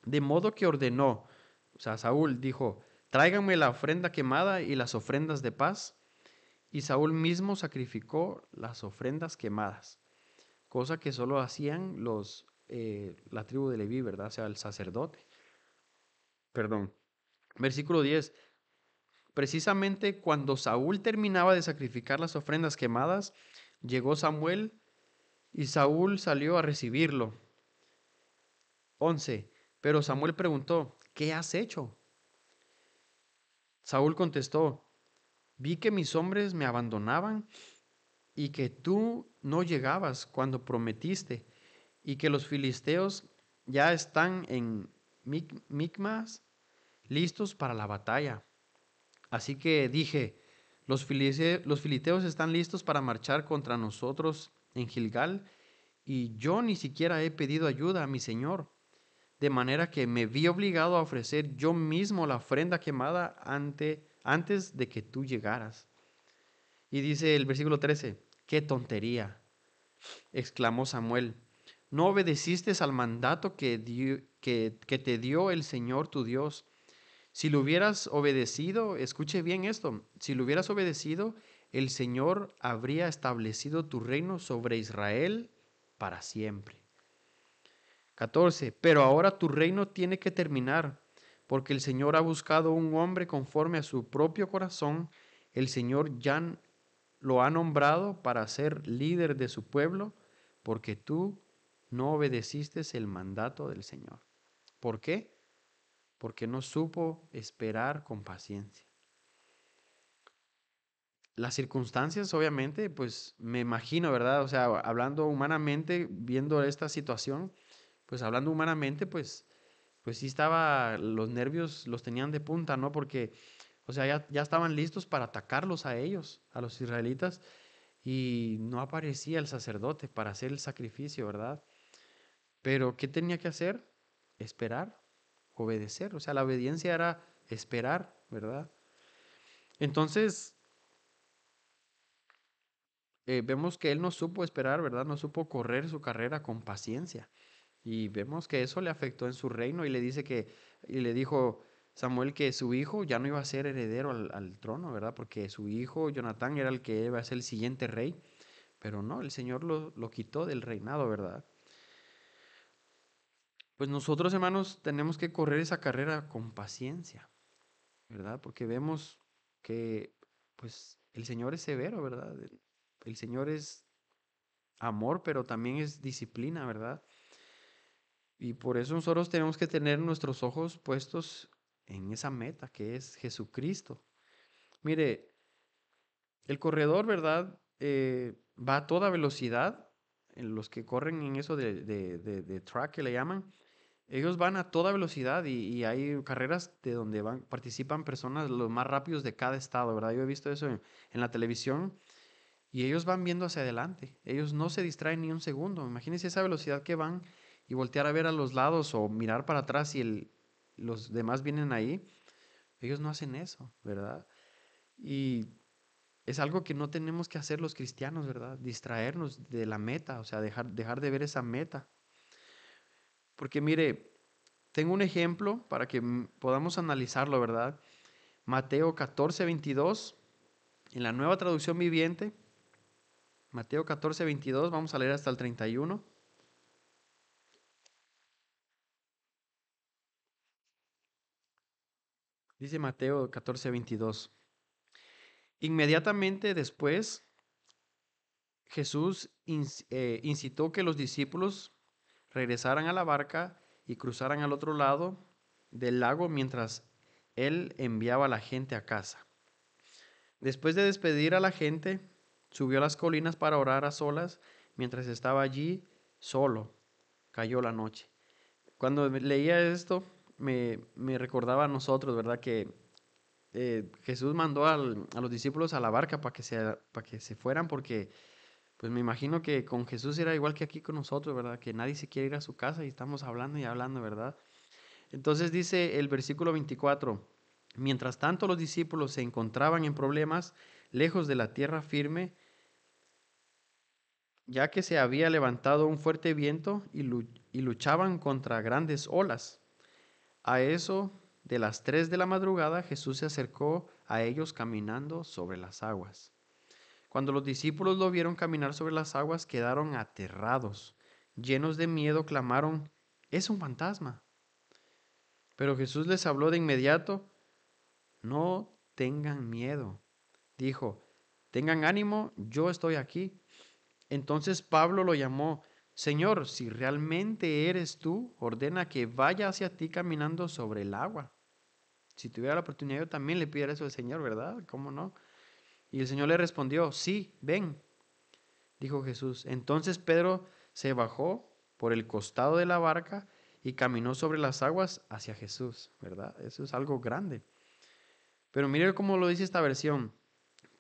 de modo que ordenó, o sea, Saúl dijo, tráiganme la ofrenda quemada y las ofrendas de paz. Y Saúl mismo sacrificó las ofrendas quemadas, cosa que solo hacían la tribu de Leví, ¿verdad? O sea, el sacerdote. Perdón. Versículo 10. Precisamente cuando Saúl terminaba de sacrificar las ofrendas quemadas, llegó Samuel y Saúl salió a recibirlo. 11. Pero Samuel preguntó, ¿qué has hecho? Saúl contestó, vi que mis hombres me abandonaban y que tú no llegabas cuando prometiste, y que los filisteos ya están en Micmas listos para la batalla. Así que dije, los filisteos están listos para marchar contra nosotros en Gilgal, y yo ni siquiera he pedido ayuda a mi señor, de manera que me vi obligado a ofrecer yo mismo la ofrenda quemada antes de que tú llegaras. Y dice el versículo 13, ¡qué tontería!, exclamó Samuel. ¿No obedeciste al mandato que te dio el Señor tu Dios? Si lo hubieras obedecido, escuche bien esto, si lo hubieras obedecido, el Señor habría establecido tu reino sobre Israel para siempre. 14. Pero ahora tu reino tiene que terminar, porque el Señor ha buscado un hombre conforme a su propio corazón. El Señor ya lo ha nombrado para ser líder de su pueblo, porque tú no obedeciste el mandato del Señor. ¿Por qué? Porque no supo esperar con paciencia. Las circunstancias, obviamente, pues me imagino, ¿verdad? O sea, hablando humanamente, viendo esta situación, pues hablando humanamente, pues sí estaba, los nervios los tenían de punta, ¿no? Porque, o sea, ya estaban listos para atacarlos a ellos, a los israelitas, y no aparecía el sacerdote para hacer el sacrificio, ¿verdad? Pero, ¿qué tenía que hacer? Esperar, obedecer. O sea, la obediencia era esperar, ¿verdad? Entonces, vemos que él no supo esperar, ¿verdad? No supo correr su carrera con paciencia. Y vemos que eso le afectó en su reino y y le dijo Samuel que su hijo ya no iba a ser heredero al trono, ¿verdad? Porque su hijo Jonatán era el que iba a ser el siguiente rey. Pero no, el Señor lo quitó del reinado, ¿verdad? Pues nosotros, hermanos, tenemos que correr esa carrera con paciencia. ¿verdad? Porque vemos que, pues, el Señor es severo, ¿verdad? El Señor es amor, pero también es disciplina, ¿verdad? Y por eso nosotros tenemos que tener nuestros ojos puestos en esa meta que es Jesucristo. Mire, el corredor, ¿verdad? Va a toda velocidad. En los que corren en eso de track que le llaman, ellos van a toda velocidad y hay carreras de donde participan personas los más rápidos de cada estado, ¿verdad? Yo he visto eso en la televisión y ellos van viendo hacia adelante. Ellos no se distraen ni un segundo. Imagínense esa velocidad que van y voltear a ver a los lados o mirar para atrás y los demás vienen ahí. Ellos no hacen eso, ¿verdad? Y es algo que no tenemos que hacer los cristianos, ¿verdad? Distraernos de la meta, o sea, dejar de ver esa meta. Porque mire, tengo un ejemplo para que podamos analizarlo, ¿verdad? Mateo 14:22, en la Nueva Traducción Viviente. Mateo 14:22, vamos a leer hasta el 31. Dice Mateo 14:22. Inmediatamente después, Jesús incitó que los discípulos regresaran a la barca y cruzaran al otro lado del lago mientras él enviaba a la gente a casa. Después de despedir a la gente, subió a las colinas para orar a solas. Mientras estaba allí solo, cayó la noche. Cuando leía esto, me recordaba a nosotros, ¿verdad? Que Jesús mandó a los discípulos a la barca para que se fueran, porque pues me imagino que con Jesús era igual que aquí con nosotros, ¿verdad? Que nadie se quiere ir a su casa y estamos hablando y hablando, ¿verdad? Entonces dice el versículo 24, mientras tanto los discípulos se encontraban en problemas lejos de la tierra firme, ya que se había levantado un fuerte viento y luchaban contra grandes olas. A eso de las 3 de la madrugada Jesús se acercó a ellos caminando sobre las aguas. Cuando los discípulos lo vieron caminar sobre las aguas, quedaron aterrados. Llenos de miedo, clamaron, es un fantasma. Pero Jesús les habló de inmediato, no tengan miedo. Dijo, tengan ánimo, yo estoy aquí. Entonces Pablo lo llamó, Señor, si realmente eres tú, ordena que vaya hacia ti caminando sobre el agua. Si tuviera la oportunidad, yo también le pidiera eso al Señor, ¿verdad? ¿Cómo no? Y el Señor le respondió, sí, ven, dijo Jesús. Entonces Pedro se bajó por el costado de la barca y caminó sobre las aguas hacia Jesús, ¿verdad? Eso es algo grande. Pero mire cómo lo dice esta versión.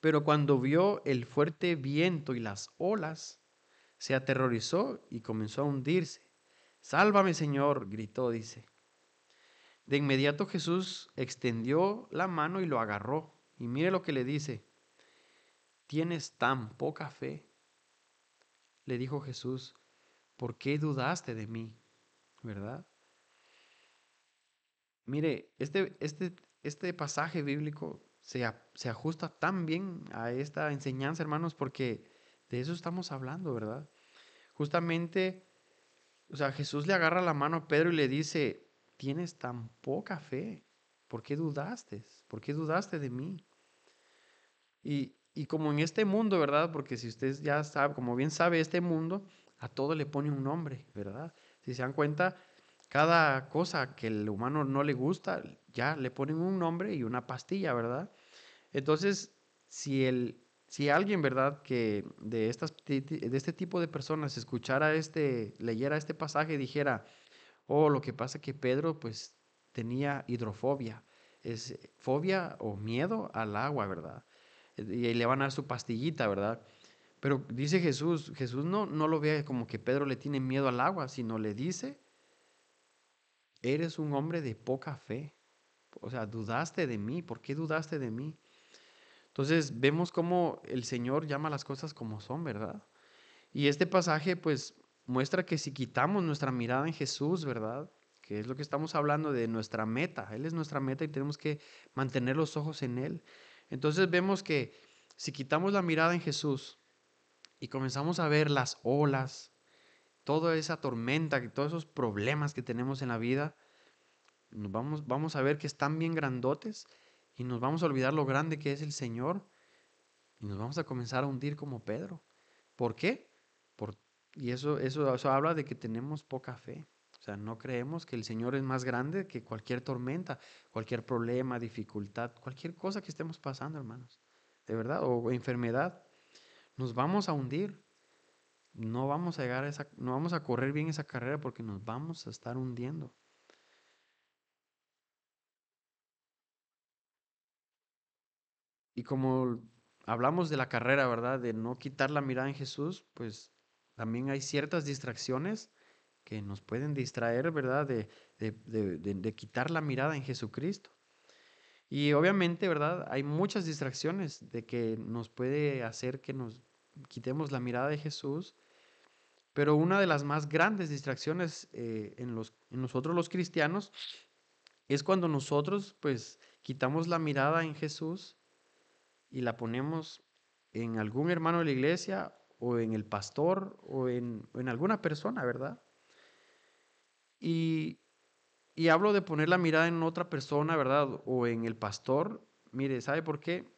Pero cuando vio el fuerte viento y las olas, se aterrorizó y comenzó a hundirse. Sálvame, Señor, gritó, dice. De inmediato Jesús extendió la mano y lo agarró. Y mire lo que le dice. ¿Tienes tan poca fe? Le dijo Jesús. ¿Por qué dudaste de mí? ¿Verdad? Mire, este pasaje bíblico se ajusta tan bien a esta enseñanza, hermanos, porque de eso estamos hablando, ¿verdad? Justamente, o sea, Jesús le agarra la mano a Pedro y le dice, tienes tan poca fe, ¿por qué dudaste? ¿Por qué dudaste de mí? Y como en este mundo, ¿verdad? Porque si usted ya sabe, como bien sabe, este mundo a todo le pone un nombre, ¿verdad? Si se dan cuenta, cada cosa que el humano no le gusta, ya le ponen un nombre y una pastilla, ¿verdad? Entonces, si alguien, ¿verdad? Que de este tipo de personas escuchara leyera este pasaje y dijera, oh, lo que pasa que Pedro, pues, tenía hidrofobia, es fobia o miedo al agua, ¿verdad? Y le van a dar su pastillita, ¿verdad? Pero dice Jesús no lo ve como que Pedro le tiene miedo al agua, sino le dice, eres un hombre de poca fe. O sea, dudaste de mí. ¿Por qué dudaste de mí? Entonces vemos cómo el Señor llama las cosas como son, ¿verdad? Y este pasaje pues muestra que si quitamos nuestra mirada en Jesús, ¿verdad? Que es lo que estamos hablando de nuestra meta. Él es nuestra meta y tenemos que mantener los ojos en Él. Entonces vemos que si quitamos la mirada en Jesús y comenzamos a ver las olas, toda esa tormenta, todos esos problemas que tenemos en la vida, vamos a ver que están bien grandotes y nos vamos a olvidar lo grande que es el Señor y nos vamos a comenzar a hundir como Pedro. ¿Por qué? Por, y eso habla de que tenemos poca fe. O sea, no creemos que el Señor es más grande que cualquier tormenta, cualquier problema, dificultad, cualquier cosa que estemos pasando, hermanos. De verdad, o enfermedad. Nos vamos a hundir. No vamos a llegar a no vamos a correr bien esa carrera porque nos vamos a estar hundiendo. Y como hablamos de la carrera, ¿verdad? De no quitar la mirada en Jesús, pues también hay ciertas distracciones que nos pueden distraer, ¿verdad? De quitar la mirada en Jesucristo. Y obviamente, ¿verdad? Hay muchas distracciones de que nos puede hacer que nos quitemos la mirada de Jesús, pero una de las más grandes distracciones en nosotros los cristianos es cuando nosotros, pues, quitamos la mirada en Jesús y la ponemos en algún hermano de la iglesia o en el pastor o en alguna persona, ¿verdad? Y, y hablo de poner la mirada en otra persona, ¿verdad? O en el pastor. Mire, ¿sabe por qué?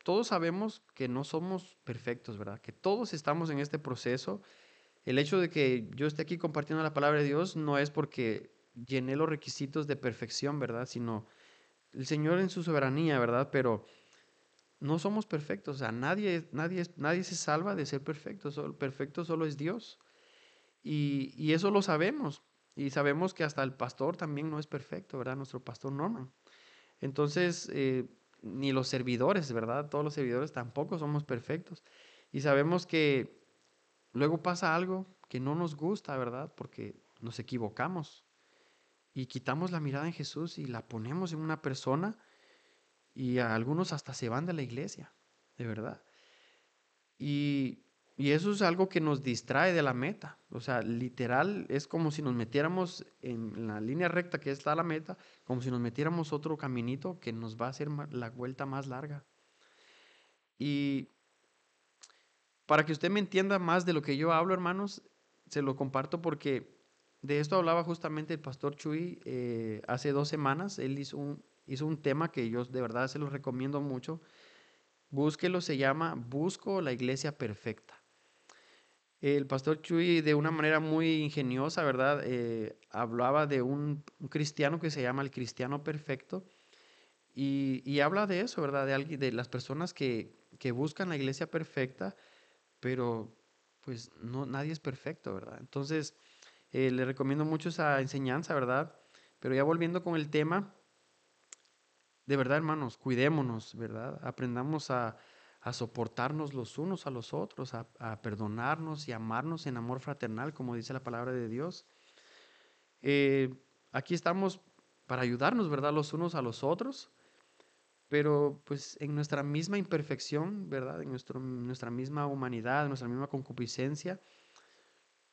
Todos sabemos que no somos perfectos, ¿verdad? Que todos estamos en este proceso. El hecho de que yo esté aquí compartiendo la palabra de Dios no es porque llené los requisitos de perfección, ¿verdad? Sino el Señor en su soberanía, ¿verdad? Pero no somos perfectos, o sea, nadie se salva de ser perfecto, perfecto solo es Dios. Y eso lo sabemos. Y sabemos que hasta el pastor también no es perfecto, ¿verdad? Nuestro pastor Norman. Entonces, ni los servidores, ¿verdad? Todos los servidores tampoco somos perfectos. Y sabemos que luego pasa algo que no nos gusta, ¿verdad? Porque nos equivocamos y quitamos la mirada en Jesús y la ponemos en una persona y a algunos hasta se van de la iglesia, de verdad. Y, y eso es algo que nos distrae de la meta. O sea, literal, es como si nos metiéramos en la línea recta que está la meta, como si nos metiéramos otro caminito que nos va a hacer la vuelta más larga. Y para que usted me entienda más de lo que yo hablo, hermanos, se lo comparto porque de esto hablaba justamente el pastor Chuy hace 2 semanas. Él hizo un tema que yo de verdad se lo recomiendo mucho. Búsquelo, se llama Busco la iglesia perfecta. El pastor Chuy, de una manera muy ingeniosa, ¿verdad? Hablaba de un cristiano que se llama el cristiano perfecto y habla de eso, ¿verdad? De alguien, de las personas que buscan la iglesia perfecta, pero pues no, nadie es perfecto, ¿verdad? Entonces, le recomiendo mucho esa enseñanza, ¿verdad? Pero ya volviendo con el tema, de verdad, hermanos, cuidémonos, ¿verdad? Aprendamos a soportarnos los unos a los otros, a perdonarnos y amarnos en amor fraternal, como dice la palabra de Dios. Eh, Aquí estamos para ayudarnos, ¿verdad? Los unos a los otros, pero pues en nuestra misma imperfección, ¿verdad? En nuestra misma humanidad, nuestra misma concupiscencia,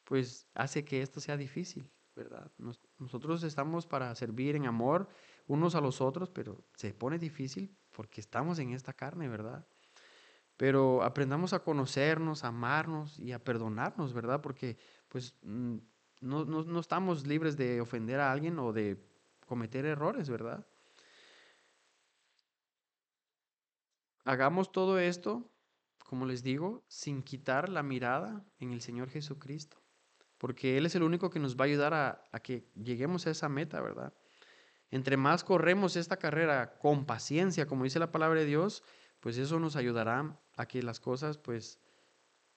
pues hace que esto sea difícil, ¿verdad? Nosotros estamos para servir en amor unos a los otros, pero se pone difícil porque estamos en esta carne, ¿verdad? Pero aprendamos a conocernos, a amarnos y a perdonarnos, ¿verdad? Porque pues no estamos libres de ofender a alguien o de cometer errores, ¿verdad? Hagamos todo esto, como les digo, sin quitar la mirada en el Señor Jesucristo, porque Él es el único que nos va a ayudar a que lleguemos a esa meta, ¿verdad? Entre más corremos esta carrera con paciencia, como dice la palabra de Dios, pues eso nos ayudará a que las cosas pues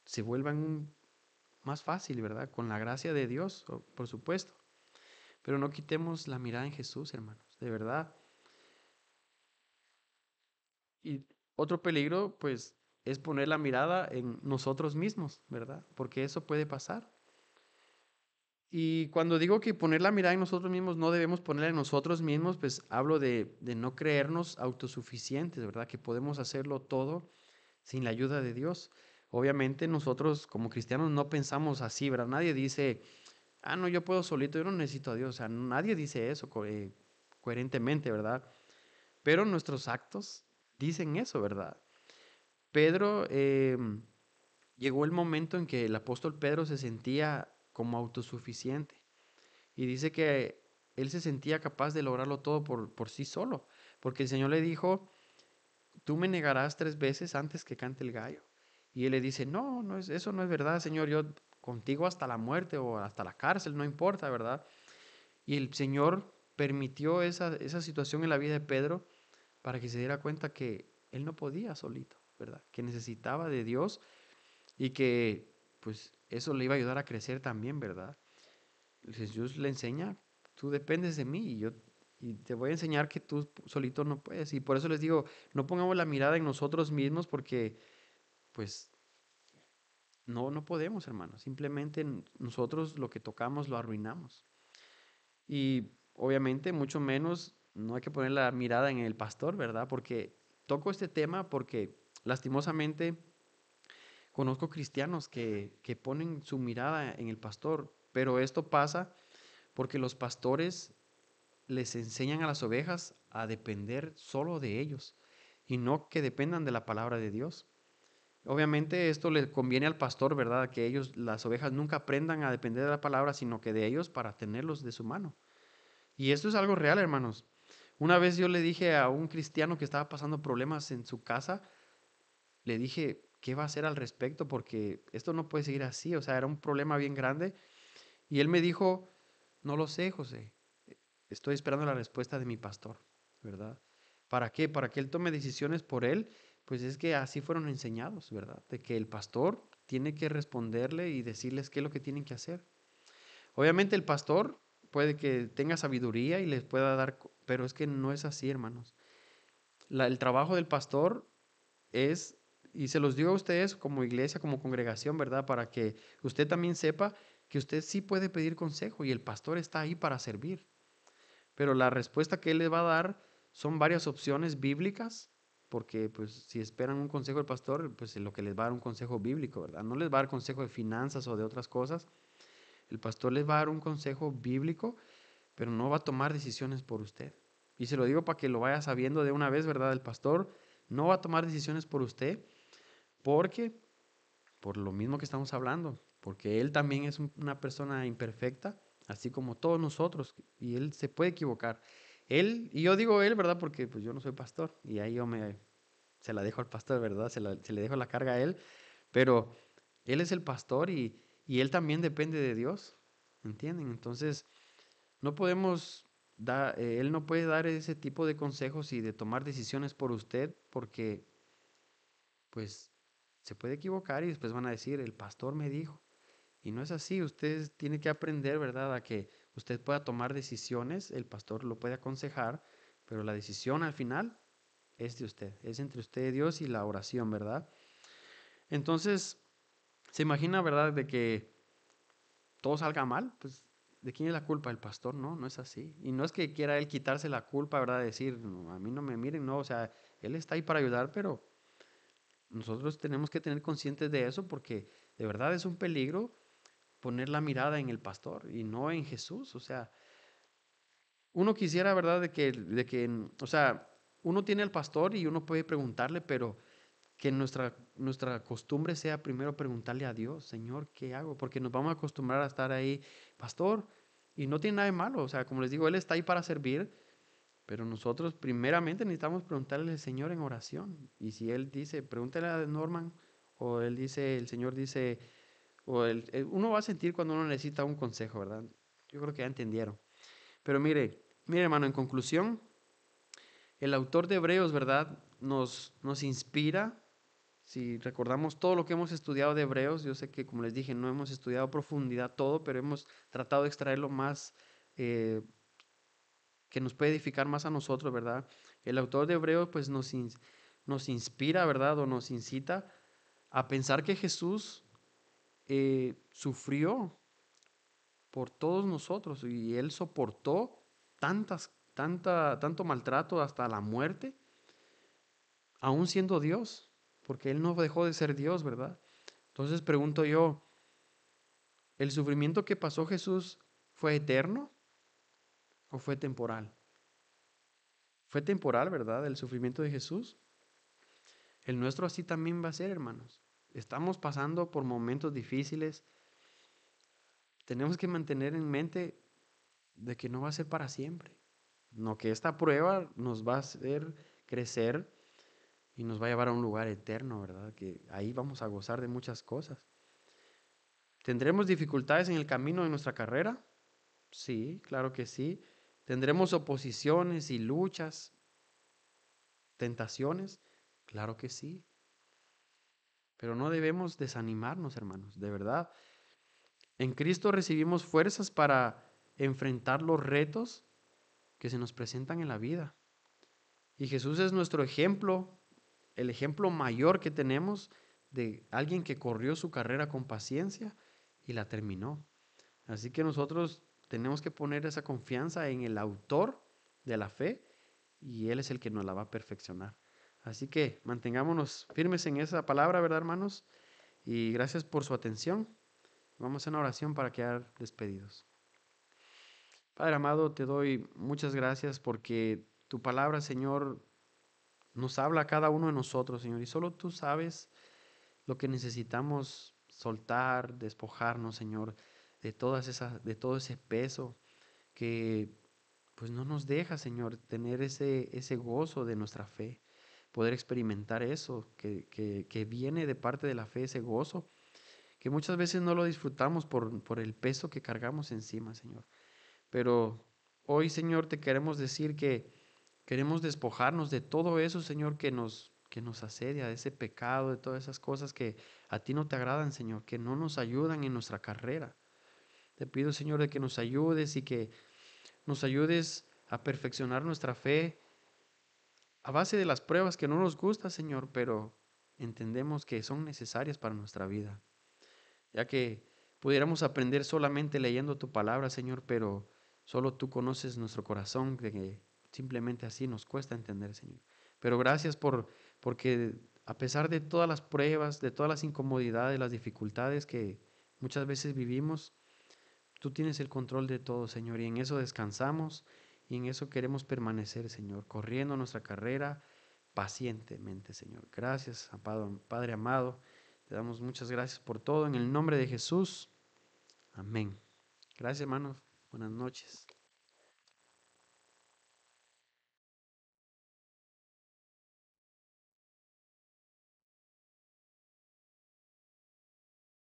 se vuelvan más fácil, ¿verdad? Con la gracia de Dios, por supuesto. Pero no quitemos la mirada en Jesús, hermanos, de verdad. Y otro peligro, pues, es poner la mirada en nosotros mismos, ¿verdad? Porque eso puede pasar. Y cuando digo que poner la mirada en nosotros mismos, no debemos ponerla en nosotros mismos, pues hablo de no creernos autosuficientes, ¿verdad? Que podemos hacerlo todo sin la ayuda de Dios. Obviamente nosotros como cristianos no pensamos así, ¿verdad? Nadie dice, ah, no, yo puedo solito, yo no necesito a Dios. O sea, nadie dice eso coherentemente, ¿verdad? Pero nuestros actos dicen eso, ¿verdad? Pedro, llegó el momento en que el apóstol Pedro se sentía como autosuficiente y dice que él se sentía capaz de lograrlo todo por sí solo, porque el Señor le dijo, tú me negarás 3 veces antes que cante el gallo. Y él le dice, no, eso no es verdad, Señor, yo contigo hasta la muerte o hasta la cárcel, no importa, ¿verdad? Y el Señor permitió esa situación en la vida de Pedro para que se diera cuenta que él no podía solito, ¿verdad? Que necesitaba de Dios y que pues eso le iba a ayudar a crecer también, ¿verdad? Jesús le enseña, tú dependes de mí y te voy a enseñar que tú solito no puedes. Y por eso les digo, no pongamos la mirada en nosotros mismos porque pues no podemos, hermanos. Simplemente nosotros lo que tocamos lo arruinamos. Y obviamente mucho menos no hay que poner la mirada en el pastor, ¿verdad? Porque toco este tema porque lastimosamente conozco cristianos que ponen su mirada en el pastor, pero esto pasa porque los pastores les enseñan a las ovejas a depender solo de ellos y no que dependan de la palabra de Dios. Obviamente esto le conviene al pastor, ¿verdad? Que ellos, las ovejas, nunca aprendan a depender de la palabra, sino que de ellos para tenerlos de su mano. Y esto es algo real, hermanos. Una vez yo le dije a un cristiano que estaba pasando problemas en su casa, le dije, ¿qué va a hacer al respecto? Porque esto no puede seguir así, o sea, era un problema bien grande. Y él me dijo, no lo sé, José, estoy esperando la respuesta de mi pastor, ¿verdad? ¿Para qué? Para que él tome decisiones por él, pues es que así fueron enseñados, ¿verdad? De que el pastor tiene que responderle y decirles qué es lo que tienen que hacer. Obviamente el pastor puede que tenga sabiduría y les pueda dar, pero es que no es así, hermanos. El trabajo del pastor es, y se los digo a ustedes como iglesia, como congregación, ¿verdad? Para que usted también sepa que usted sí puede pedir consejo y el pastor está ahí para servir. Pero la respuesta que él les va a dar son varias opciones bíblicas, porque pues si esperan un consejo del pastor, pues lo que les va a dar un consejo bíblico, ¿verdad? No les va a dar consejo de finanzas o de otras cosas. El pastor les va a dar un consejo bíblico, pero no va a tomar decisiones por usted. Y se lo digo para que lo vaya sabiendo de una vez, ¿verdad? El pastor no va a tomar decisiones por usted porque, por lo mismo que estamos hablando, porque él también es una persona imperfecta, así como todos nosotros, y él se puede equivocar. Él, y yo digo él, ¿verdad? Porque pues yo no soy pastor, y ahí se la dejo al pastor, ¿verdad? Se le dejo la carga a él, pero él es el pastor y él también depende de Dios, ¿entienden? Entonces, no podemos él no puede dar ese tipo de consejos y de tomar decisiones por usted porque pues se puede equivocar y después van a decir, el pastor me dijo. Y no es así, usted tiene que aprender, ¿verdad? A que usted pueda tomar decisiones, el pastor lo puede aconsejar, pero la decisión al final es de usted, es entre usted y Dios y la oración, ¿verdad? Entonces, se imagina, ¿verdad? De que todo salga mal, pues ¿de quién es la culpa? ¿El pastor? No, no es así. Y no es que quiera él quitarse la culpa, ¿verdad? Decir, "No, a mí no me miren, no, o sea, él está ahí para ayudar, pero nosotros tenemos que tener conscientes de eso porque de verdad es un peligro poner la mirada en el pastor y no en Jesús. O sea, uno quisiera, ¿verdad? O sea, uno tiene al pastor y uno puede preguntarle, pero que nuestra costumbre sea primero preguntarle a Dios, Señor, ¿qué hago? Porque nos vamos a acostumbrar a estar ahí, pastor, y no tiene nada de malo. O sea, como les digo, Él está ahí para servir, pero nosotros primeramente necesitamos preguntarle al Señor en oración. Y si Él dice, pregúntale a Norman, o Él dice, el Señor dice, uno va a sentir cuando uno necesita un consejo, ¿verdad? Yo creo que ya entendieron. Pero mire hermano, en conclusión, el autor de Hebreos, ¿verdad? Nos inspira. Si recordamos todo lo que hemos estudiado de Hebreos, yo sé que como les dije, no hemos estudiado a profundidad todo, pero hemos tratado de extraer lo más eh, que nos puede edificar más a nosotros, ¿verdad? El autor de Hebreos pues nos inspira, ¿verdad? O nos incita a pensar que Jesús sufrió por todos nosotros y él soportó tanto maltrato hasta la muerte, aún siendo Dios, porque él no dejó de ser Dios, ¿verdad? Entonces pregunto yo, ¿el sufrimiento que pasó Jesús fue eterno o fue temporal? Fue temporal, ¿verdad? El sufrimiento de Jesús. El nuestro así también va a ser, hermanos. Estamos pasando por momentos difíciles. Tenemos que mantener en mente de que no va a ser para siempre. no que esta prueba nos va a hacer crecer y nos va a llevar a un lugar eterno, ¿verdad? Que ahí vamos a gozar de muchas cosas. ¿Tendremos dificultades en el camino de nuestra carrera? Sí, claro que sí. ¿Tendremos oposiciones y luchas, tentaciones? Claro que sí. Pero no debemos desanimarnos, hermanos, de verdad. En Cristo recibimos fuerzas para enfrentar los retos que se nos presentan en la vida. Y Jesús es nuestro ejemplo, el ejemplo mayor que tenemos de alguien que corrió su carrera con paciencia y la terminó. Así que nosotros tenemos que poner esa confianza en el autor de la fe y Él es el que nos la va a perfeccionar. Así que mantengámonos firmes en esa palabra, ¿verdad, hermanos? Y gracias por su atención. Vamos a una oración para quedar despedidos. Padre amado, te doy muchas gracias porque tu palabra, Señor, nos habla a cada uno de nosotros, Señor, y solo tú sabes lo que necesitamos soltar, despojarnos, Señor, de todo ese peso que pues no nos deja, Señor, tener ese gozo de nuestra fe, poder experimentar eso que viene de parte de la fe, ese gozo, que muchas veces no lo disfrutamos por el peso que cargamos encima, Señor. Pero hoy, Señor, te queremos decir que queremos despojarnos de todo eso, Señor, que nos asedia, de ese pecado, de todas esas cosas que a ti no te agradan, Señor, que no nos ayudan en nuestra carrera. Te pido, Señor, de que nos ayudes y que nos ayudes a perfeccionar nuestra fe a base de las pruebas que no nos gustan, Señor, pero entendemos que son necesarias para nuestra vida, ya que pudiéramos aprender solamente leyendo tu palabra, Señor, pero solo tú conoces nuestro corazón, de que simplemente así nos cuesta entender, Señor. Pero gracias porque a pesar de todas las pruebas, de todas las incomodidades, las dificultades que muchas veces vivimos, tú tienes el control de todo, Señor, y en eso descansamos y en eso queremos permanecer, Señor, corriendo nuestra carrera pacientemente, Señor. Gracias, Padre amado. Te damos muchas gracias por todo en el nombre de Jesús. Amén. Gracias, hermanos. Buenas noches.